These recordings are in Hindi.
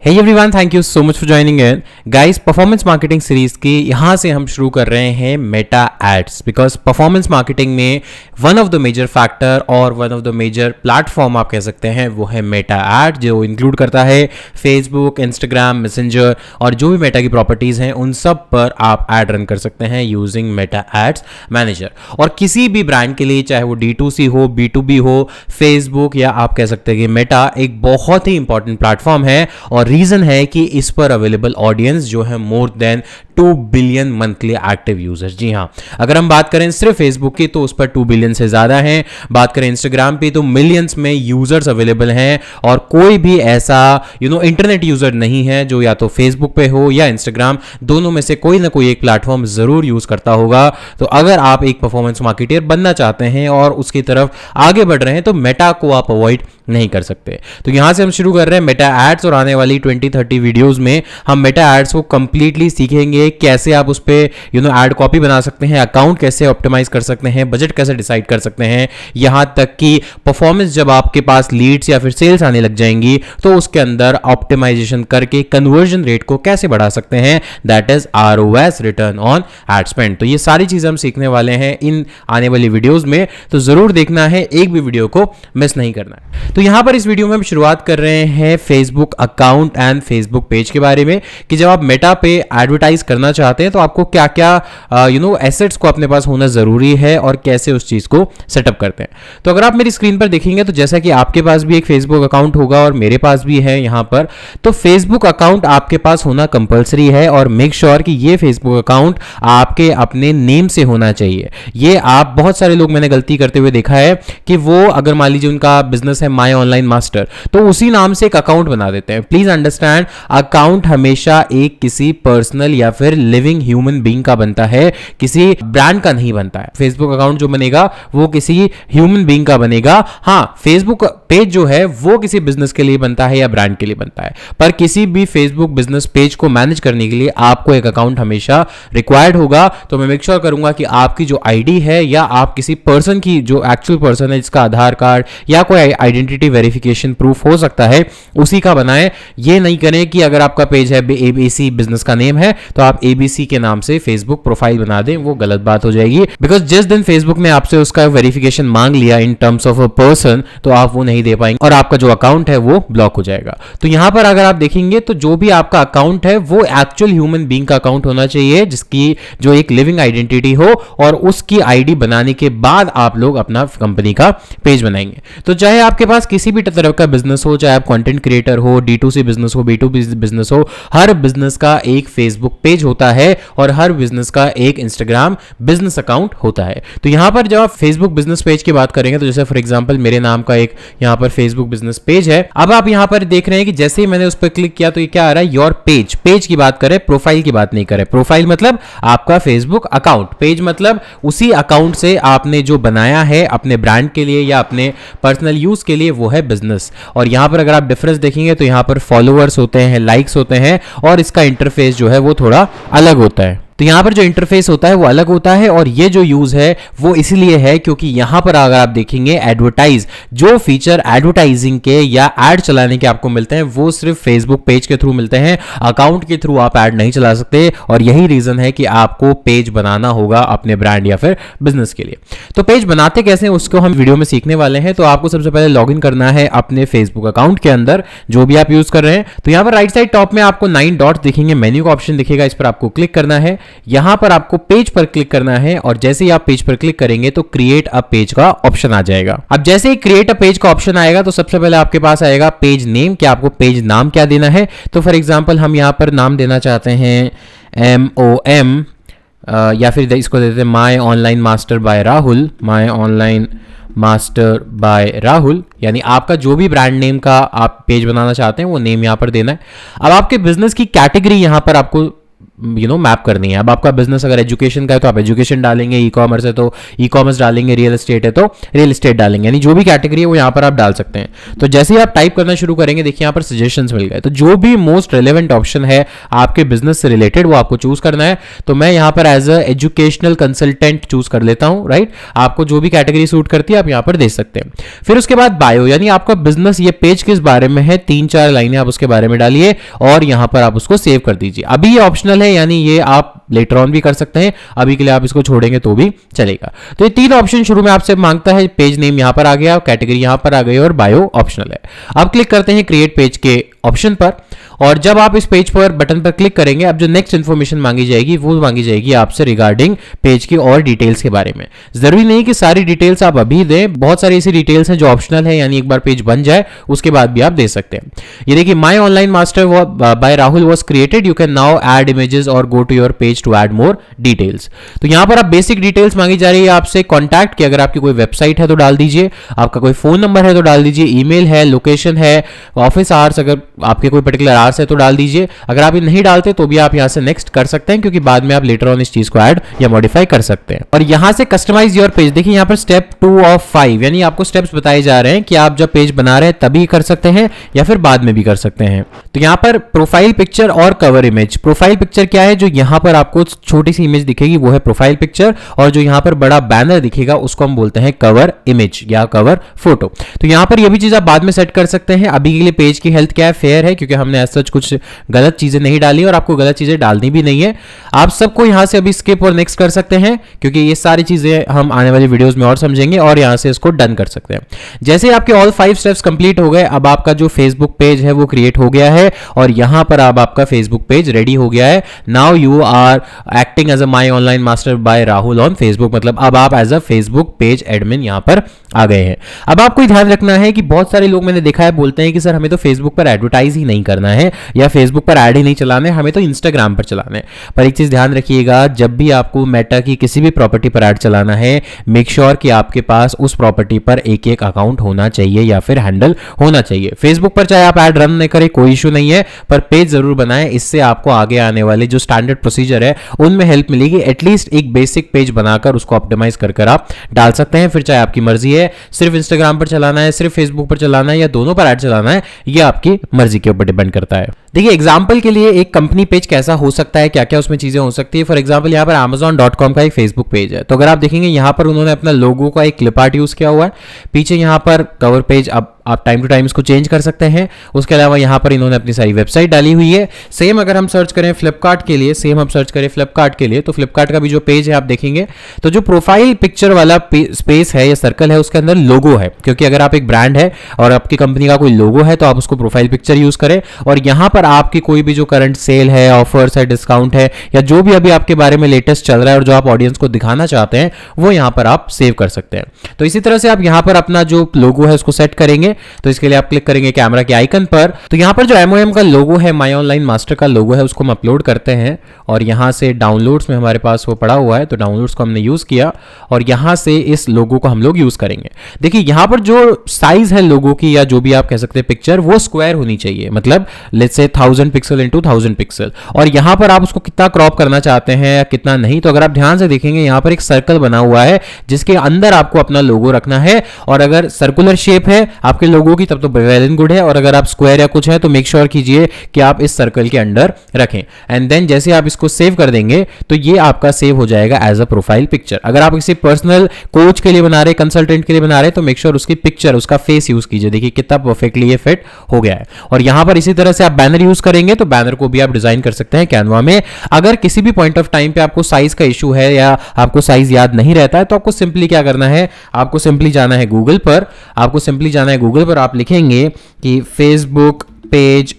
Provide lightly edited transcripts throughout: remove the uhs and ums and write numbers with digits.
Hey everyone, thank you so much for joining in guys. Performance marketing series की यहाँ से हम शुरू कर रहे हैं Meta ads, because performance marketing में one of the major factor और one of the major platform आप कह सकते हैं वो है मेटा एड, जो इंक्लूड करता है फेसबुक, इंस्टाग्राम, मैसेंजर और जो भी मेटा की प्रॉपर्टीज हैं उन सब पर आप एड रन कर सकते हैं यूजिंग मेटा एड्स मैनेजर। और किसी भी ब्रांड के लिए, चाहे वो D2C हो, B2B हो, फेसबुक या आप कह सकते हैं कि मेटा एक बहुत ही इंपॉर्टेंट प्लेटफॉर्म है और रीजन है कि इस पर अवेलेबल ऑडियंस जो है more than 2 billion monthly active users. जी हाँ, अगर हम बात करें सिर्फ फेसबुक की तो उस पर 2 बिलियन से ज्यादा हैं। बात करें इंस्टाग्राम पे तो मिलियंस में यूजर्स अवेलेबल हैं और कोई भी ऐसा इंटरनेट यूजर नहीं है जो या तो फेसबुक पे हो या इंस्टाग्राम, दोनों में से कोई ना कोई एक प्लेटफॉर्म जरूर यूज करता होगा। तो अगर आप एक परफॉर्मेंस मार्केटर बनना चाहते हैं और उसकी तरफ आगे बढ़ रहे हैं तो मेटा को आप अवॉइड नहीं कर सकते। तो यहां से हम शुरू कर रहे हैं मेटा एड्स और आने वाली 20-30 वीडियोस में हम मेटा एड्स को कंप्लीटली सीखेंगे, कैसे आप उस पे एड कॉपी बना सकते हैं, अकाउंट कैसे ऑप्टिमाइज कर सकते हैं, बजट कैसे डिसाइड कर सकते हैं, यहां तक कि परफॉर्मेंस जब आपके पास लीड्स या फिर सेल्स आने लग जाएंगी तो उसके अंदर ऑप्टिमाइजेशन करके कन्वर्जन रेट को कैसे बढ़ा सकते हैं, that is ROAS, return on ad spend. तो ये सारी चीजें हम सीखने वाले हैं इन आने वाली वीडियोस में, तो जरूर देखना है, एक भी वीडियो को मिस नहीं करना है। तो यहां पर इस वीडियो में हम शुरुआत कर रहे हैं Facebook account and Facebook page के बारे में कि जब आप मेटा पे एडवर्टाइज करना चाहते हैं तो आपको क्या क्या एसेट्स को अपने पास होना जरूरी है और कैसे उस चीज को सेटअप करते हैं। तो अगर आप मेरी स्क्रीन पर देखेंगे तो जैसा कि आपके पास भी एक फेसबुक अकाउंट होगा और मेरे पास भी है यहां पर, तो फेसबुक अकाउंट आपके पास होना कंपलसरी है और मेक श्योर कि ये फेसबुक अकाउंट आपके अपने नेम से होना चाहिए। ये आप बहुत सारे लोग मैंने गलती करते हुए देखा है कि वो अगर मान लीजिए उनका बिजनेस है माय ऑनलाइन मास्टर तो उसी नाम से एक अकाउंट बना देते हैं। प्लीज अंडरस्टैंड, अकाउंट हमेशा एक किसी पर्सनल या फिर लिविंग ह्यूमन बीइंग का बनता है, किसी ब्रांड का नहीं बनता है। फेसबुक अकाउंट जो बनेगा वो किसी ह्यूमन बीइंग का बनेगा। हाँ, फेसबुक पेज जो है वो किसी बिजनेस के लिए बनता है या ब्रांड के लिए बनता है, पर किसी भी फेसबुक बिजनेस पेज को मैनेज करने के लिए आपको एक अकाउंट हमेशा रिक्वायर्ड होगा। तो मैं मेक श्योर करूंगा कि आपकी जो आईडी है या आप किसी पर्सन की जो एक्चुअल पर्सन है जिसका आधार कार्ड या कोई आइडेंटिटी वेरिफिकेशन प्रूफ हो सकता है उसी का बनाएं। ये नहीं करें कि अगर आपका पेज है ABC बिजनेस का नेम है तो आप ABC के नाम से फेसबुक प्रोफाइल बना दें, वो गलत बात हो जाएगी। बिकॉज जिस दिन फेसबुक ने आपसे उसका वेरिफिकेशन मांग लिया in terms of a person तो आप वो नहीं दे पाएंगे और आपका जो अकाउंट है वो ब्लॉक हो जाएगा। तो यहां पर अगर आप देखेंगे तो जो भी आपका अकाउंट है वो एक्चुअल ह्यूमन बीइंग का अकाउंट होना चाहिए, जिसकी जो एक लिविंग आइडेंटिटी हो और उसकी आईडी बनाने के बाद आप लोग अपना कंपनी का पेज बनाएंगे। तो चाहे आपके पास किसी भी तरह का बिजनेस हो, चाहे आप कंटेंट क्रिएटर हो, D2C बिजनेस हो, B2B बिजनेस हो, हर बिजनेस का एक फेसबुक पेज होता है और हर बिजनेस का एक इंस्टाग्राम बिजनेस अकाउंट होता है। तो यहां पर जब आप फेसबुक बिजनेस पेज की बात करेंगे तो जैसे फॉर एग्जांपल मेरे नाम का एक यहां पर फेसबुक बिजनेस पेज है। अब आप यहां पर देख रहे हैं कि जैसे ही मैंने उस पर क्लिक किया तो ये क्या आ रहा है, योर पेज। पेज की बात करें, प्रोफाइल की बात नहीं करें। प्रोफाइल मतलब आपका फेसबुक अकाउंट, पेज मतलब उसी अकाउंट से आपने जो बनाया है अपने ब्रांड के लिए या अपने पर्सनल यूज के लिए, वो है बिजनेस। और यहां पर अगर आप डिफरेंस देखेंगे तो यहां पर फॉलोअर्स होते हैं, लाइक्स होते हैं और इसका इंटरफेस जो है वो थोड़ा अलग होता है। तो यहां पर जो इंटरफेस होता है वो अलग होता है और ये जो यूज है वो इसलिए है क्योंकि यहां पर अगर आप देखेंगे एडवर्टाइज, जो फीचर एडवर्टाइजिंग के या एड चलाने के आपको मिलते हैं वो सिर्फ फेसबुक पेज के थ्रू मिलते हैं। अकाउंट के थ्रू आप एड नहीं चला सकते और यही रीजन है कि आपको पेज बनाना होगा अपने ब्रांड या फिर बिजनेस के लिए। तो पेज बनाते कैसे उसको हम वीडियो में सीखने वाले हैं। तो आपको सबसे पहले लॉग इन करना है अपने फेसबुक अकाउंट के अंदर, जो भी आप यूज कर रहे हैं। तो यहां पर राइट साइड टॉप में आपको 9 डॉट्स दिखेंगे, मेन्यू का ऑप्शन दिखेगा, इस पर आपको क्लिक करना है। यहां पर आपको पेज पर क्लिक करना है और जैसे ही आप पेज पर क्लिक करेंगे तो क्रिएट अ पेज का ऑप्शन आ जाएगा। अब जैसे ही क्रिएट अ पेज का ऑप्शन आएगा तो सबसे पहले आपके पास आएगा पेज नेम, कि आपको पेज नाम क्या देना है। तो फॉर एग्जांपल हम यहां पर नाम देना चाहते हैं MOM या फिर इसको देते हैं my online master by Rahul, my online master by Rahul, यानी आपका जो भी ब्रांड नेम का आप पेज बनाना चाहते हैं वो नेम यहां पर देना है। अब आपके बिजनेस की कैटेगरी यहां पर आपको मैप करनी है। अब आपका बिजनेस अगर एजुकेशन का है तो आप एजुकेशन डालेंगे, ई कॉमर्स है तो ई कॉमर्स डालेंगे, रियल एस्टेट है तो रियल एस्टेट डालेंगे, यानी जो भी कैटेगरी है वो यहाँ पर आप डाल सकते हैं। तो जैसे ही आप टाइप करना शुरू करेंगे, देखिए यहाँ पर सजेशंस मिल गए, तो जो भी मोस्ट रिलेवेंट ऑप्शन है आपके बिजनेस से रिलेटेड वो आपको चूज करना है। तो मैं यहाँ पर as a educational consultant choose कर लेता हूँ, राइट। आपको जो भी कैटेगरी सूट करती है आप यहाँ पर दे सकते हैं। फिर उसके बाद बायो, यानी आपका बिजनेस ये पेज किस बारे में है, 3-4 लाइनें आप उसके बारे में डालिए और यहाँ पर आप उसको सेव कर दीजिए। अभी ये ऑप्शनल है, यानी ये आप लेटर ऑन भी कर सकते हैं, अभी के लिए आप इसको छोड़ेंगे तो भी चलेगा। तो ये 3 ऑप्शन शुरू में आपसे मांगता है। पेज नेम यहां पर आ गया, कैटेगरी यहां पर आ गई और बायो ऑप्शनल है। अब क्लिक करते हैं क्रिएट पेज के ऑप्शन पर, और जब आप इस पेज पर बटन पर क्लिक करेंगे, अब जो नेक्स्ट इंफॉर्मेशन मांगी जाएगी वो मांगी जाएगी आपसे रिगार्डिंग पेज की और डिटेल्स के बारे में। जरूरी नहीं कि सारी डिटेल्स आप अभी दें, बहुत सारी ऐसी डिटेल्स हैं जो ऑप्शनल है, यानी एक बार पेज बन जाए उसके बाद भी आप दे सकते हैं। ये देखिए, my online master by Rahul was created, you can now add images और go to your page to add more details. तो यहां पर आप बेसिक डिटेल्स मांगी जा रही है आपसे, कॉन्टैक्ट की, अगर आपकी कोई वेबसाइट है तो डाल दीजिए, आपका कोई फोन नंबर है तो डाल दीजिए, ईमेल है, लोकेशन है, ऑफिस आवर्स अगर आपके कोई पर्टिकुलर आवर्स है तो डाल दीजिए। अगर आप ये नहीं डालते तो भी आप यहां से नेक्स्ट कर सकते हैं, क्योंकि बाद में आप लेटर ऑन इस चीज को ऐड या मॉडिफाई कर सकते हैं। और यहां से कस्टमाइज योर पेज, देखिए यहां पर स्टेप 2 ऑफ 5, यानी आपको स्टेप्स बताए जा रहे हैं कि आप जब पेज बना रहे हैं तभी कर सकते हैं या फिर बाद में भी कर सकते हैं। तो यहां पर प्रोफाइल पिक्चर और कवर इमेज। प्रोफाइल पिक्चर क्या है, जो यहां पर आपको छोटी सी इमेज दिखेगी वो है प्रोफाइल पिक्चर, और जो यहां पर बड़ा बैनर दिखेगा उसको हम बोलते हैं कवर इमेज या कवर फोटो। तो यहां पर ये भी चीज आप बाद में सेट कर सकते हैं। अभी के लिए पेज की हेल्थ क्या है, फेयर है, क्योंकि हमने ऐसा कुछ गलत चीजें नहीं डाली और आपको गलत चीजें डालनी भी नहीं है। आप सबको यहां से अभी स्किप और नेक्स्ट कर सकते हैं, क्योंकि ये सारी चीजें हम आने वाली वीडियोस में और समझेंगे, और यहां से इसको डन कर सकते हैं। जैसे आपके ऑल 5 स्टेप्स कंप्लीट हो गए, अब आपका जो फेसबुक पेज है वो क्रिएट हो गया है, और यहां पर अब आपका फेसबुक पेज रेडी हो गया है। Now you are acting as a my online master by Rahul on Facebook, मतलब अब आप as a Facebook page admin यहां पर आ गए हैं। अब आपको ध्यान रखना है कि बहुत सारे लोग मैंने देखा है बोलते हैं कि सर हमें तो फेसबुक पर एडवर्टाइज ही नहीं करना है या फेसबुक पर ऐड ही नहीं चलाना है, हमें तो इंस्टाग्राम पर चलाना है। पर एक चीज ध्यान रखिएगा, जब भी आपको मेटा की किसी भी प्रॉपर्टी पर ऐड चलाना है, मेक श्योर कि आपके पास उस प्रॉपर्टी पर एक अकाउंट होना चाहिए या फिर हैंडल होना चाहिए। फेसबुक पर चाहे आप ऐड रन नहीं करें कोई इशू नहीं है, पर पेज जरूर बनाएं, इससे आपको आगे आने वाले जो स्टैंडर्ड प्रोसीजर है उनमें हेल्प मिलेगी। एटलीस्ट एक बेसिक पेज बनाकर उसको ऑप्टिमाइज कर आप डाल सकते हैं। फिर चाहे आपकी मर्जी है, सिर्फ इंस्टाग्राम पर चलाना है, सिर्फ फेसबुक पर चलाना है, या दोनों पर ऐड चलाना है, ये आपकी मर्जी के ऊपर डिपेंड करता है। देखिए एग्जाम्पल के लिए एक कंपनी पेज कैसा हो सकता है, क्या क्या उसमें चीजें हो सकती है। फॉर एग्जाम्पल यहाँ पर amazon.com का एक फेसबुक पेज है, तो अगर आप देखेंगे यहाँ पर उन्होंने अपना लोगो का एक क्लिप आर्ट यूज किया हुआ है, पीछे यहाँ पर कवर पेज अब आप टाइम टू टाइम इसको चेंज कर सकते हैं। उसके अलावा यहाँ पर इन्होंने अपनी सारी वेबसाइट डाली हुई है। सेम अगर हम सर्च करें फ्लिपकार्ट के लिए, तो फ्लिपकार्ट का भी जो पेज है आप देखेंगे, तो जो प्रोफाइल पिक्चर वाला स्पेस है या सर्कल है उसके अंदर लोगो है, क्योंकि अगर आप एक ब्रांड है और आपकी कंपनी का कोई लोगो है तो आप उसको प्रोफाइल पिक्चर यूज करें, और यहाँ पर आपकी कोई भी जो करंट सेल है, ऑफर्स है, डिस्काउंट है, या जो भी अभी आपके बारे में लेटेस्ट चल रहा है और जो आप ऑडियंस को दिखाना चाहते हैं वो यहाँ पर आप सेव कर सकते हैं। तो इसी तरह से आप यहाँ पर अपना जो लोगो है उसको सेट करेंगे। तो इसके लिए आप क्लिक करेंगे कैमरा के आइकन पर, तो यहां पर जो एमओएम का लोगो है, माई ऑनलाइन मास्टर का लोगो है, उसको हम अपलोड करते हैं, और यहां से डाउनलोड्स में हमारे पास वो पड़ा हुआ है, तो डाउनलोड्स को हमने यूज किया और यहां से इस लोगो को हम लोग यूज करेंगे। देखिए यहां पर जो साइज है लोगो की, या जो भी आप कह सकते हैं पिक्चर, वो स्क्वायर होनी चाहिए, मतलब let's say 1000 pixel into 1000 pixel, और यहां पर आप उसको कितना क्रॉप करना चाहते हैं या कितना नहीं। तो अगर आप ध्यान से देखेंगे यहां पर एक सर्कल बना हुआ है जिसके अंदर आपको अपना लोगो रखना है, और अगर सर्कुलर शेप है आपके लोगो की तब तो वेल एंड गुड है, और अगर आप स्क्वायर या कुछ है तो मेक श्योर कीजिए कि आप इस सर्कल के अंडर रखें। एंड देन जैसे आप इसको सेव कर देंगे तो ये आपका सेव हो जाएगा एज अ प्रोफाइल पिक्चर। अगर आप किसी पर्सनल कोच के लिए बना रहे, कंसल्टेंट के लिए बना रहे, तो मेक श्योर उसकी पिक्चर, उसका फेस यूज कीजिए। देखिए कितना परफेक्टली ये फिट हो गया है। और यहां पर इसी तरह से आप बैनर यूज करेंगे तो बैनर को भी आप डिजाइन कर सकते हैं कैनवा में। अगर किसी भी पॉइंट ऑफ टाइम पे आपको साइज का इशू है या आपको साइज याद नहीं रहता है, तो आपको सिंपली क्या करना है, आपको सिंपली जाना है गूगल पर, आप लिखेंगे कि फेसबुक पेज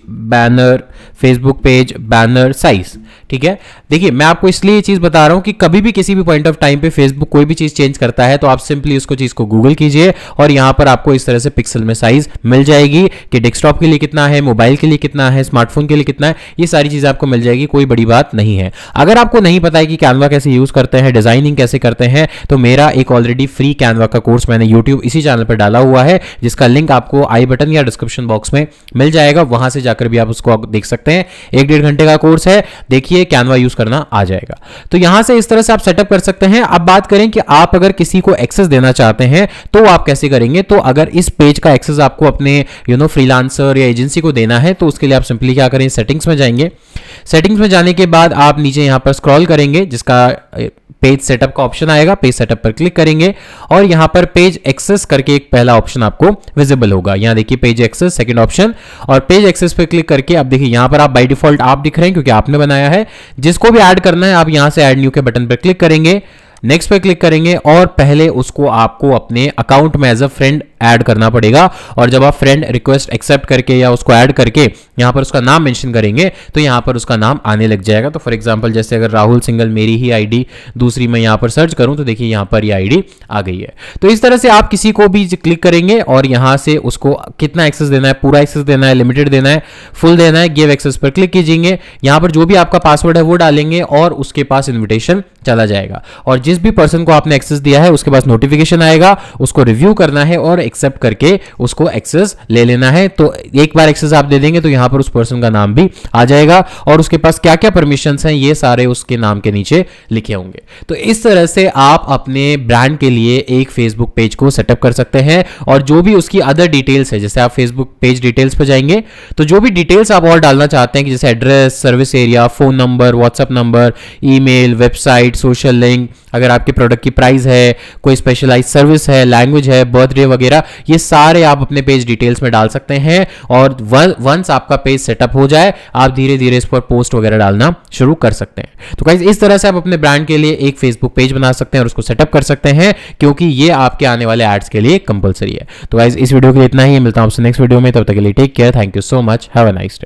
बैनर साइज, ठीक है। देखिए मैं आपको इसलिए ये चीज बता रहा हूं कि कभी भी किसी भी पॉइंट ऑफ टाइम पे फेसबुक कोई भी चीज चेंज करता है तो आप सिंपली उसको चीज को गूगल कीजिए, और यहां पर आपको इस तरह से पिक्सल में साइज मिल जाएगी कि डेस्कटॉप के लिए कितना है, मोबाइल के लिए कितना है, स्मार्टफोन के लिए कितना है, ये सारी चीजें आपको मिल जाएगी, कोई बड़ी बात नहीं है। अगर आपको नहीं पता है कि कैनवा कैसे यूज करते हैं, डिजाइनिंग कैसे करते हैं, तो मेरा एक ऑलरेडी फ्री कैनवा का कोर्स मैंने यूट्यूब इसी चैनल पर डाला हुआ है, जिसका लिंक आपको आई बटन या डिस्क्रिप्शन बॉक्स में मिल जाएगा, वहां से जाकर भी आप उसको देख सकते हैं। 1-1.5 घंटे का कोर्स है। देखिए देखिए कैनवा यूज करना आ जाएगा। तो यहां से इस तरह से आप सेटअप कर सकते हैं। अब बात करें कि आप अगर किसी को एक्सेस देना चाहते हैं तो आप कैसे करेंगे। तो अगर इस पेज का एक्सेस आपको अपने फ्रीलांसर या एजेंसी को देना है तो उसके लिए आप सिंपली क्या करें, सेटिंग्स में जाएंगे। सेटिंग्स में जाने के बाद आप नीचे यहां पर स्क्रॉल करेंगे, जिसका पेज सेटअप का ऑप्शन आएगा, पेज सेटअप पर क्लिक करेंगे और यहां पर पेज एक्सेस करके एक पहला ऑप्शन आपको विजिबल होगा। यहां देखिए पेज एक्सेस सेकंड ऑप्शन, और पेज एक्सेस पे क्लिक करके अब देखिए यहां पर आप बाय डिफॉल्ट आप दिख रहे हैं क्योंकि आपने बनाया है। जिसको भी ऐड करना है आप यहां से ऐड न्यू के बटन पर क्लिक करेंगे, नेक्स्ट पे क्लिक करेंगे और पहले उसको आपको अपने अकाउंट में एज अ फ्रेंड ऐड करना पड़ेगा। और जब आप फ्रेंड रिक्वेस्ट एक्सेप्ट करके या उसको ऐड करके यहां पर उसका नाम मेंशन करेंगे तो यहां पर उसका नाम आने लग जाएगा। तो फॉर एग्जांपल जैसे अगर राहुल सिंगल मेरी ही आईडी दूसरी मैं यहां पर सर्च करूं तो देखिए यहां पर ये आईडी आ गई है। तो इस तरह से आप किसी को भी क्लिक करेंगे और यहां से उसको कितना एक्सेस देना है, पूरा एक्सेस देना है, लिमिटेड देना है, फुल देना है, गिव एक्सेस पर क्लिक कीजिएंगे। यहां पर जो भी आपका पासवर्ड है वो डालेंगे और उसके पास इन्विटेशन चला जाएगा। और जिस भी पर्सन को आपने एक्सेस दिया है उसके पास नोटिफिकेशन आएगा, उसको रिव्यू करना है और एक्सेप्ट करके उसको एक्सेस ले लेना है। तो एक बार एक्सेस आप दे देंगे तो यहां पर उस पर्सन का नाम भी आ जाएगा और उसके पास क्या क्या परमिशंस हैं ये सारे उसके नाम के नीचे लिखे होंगे। तो इस तरह से आप अपने ब्रांड के लिए एक फेसबुक पेज को सेटअप कर सकते हैं। और जो भी उसकी अदर डिटेल्स है, जैसे आप फेसबुक पेज डिटेल्स पर जाएंगे तो जो भी डिटेल्स आप और डालना चाहते हैं कि जैसे address, service area, phone number, WhatsApp number, email, website, social link, अगर आपके प्रोडक्ट की प्राइस है, कोई स्पेशलाइज सर्विस है, लैंग्वेज है, बर्थडे वगैरह, ये सारे आप अपने पेज डिटेल्स में डाल सकते हैं। और वंस आपका पेज सेटअप हो जाए आप धीरे धीरे इस पर पोस्ट वगैरह डालना शुरू कर सकते हैं। तो गाइस इस तरह से आप अपने ब्रांड के लिए एक फेसबुक पेज बना सकते हैं और उसको सेटअप कर सकते हैं, क्योंकि ये आपके आने वाले एड्स के लिए कंपलसरी है। तो गाइस इस वीडियो के लिए इतना ही, मिलता हूं आपसे नेक्स्ट वीडियो में, तब तक के लिए take care, thank you so much, have a nice day.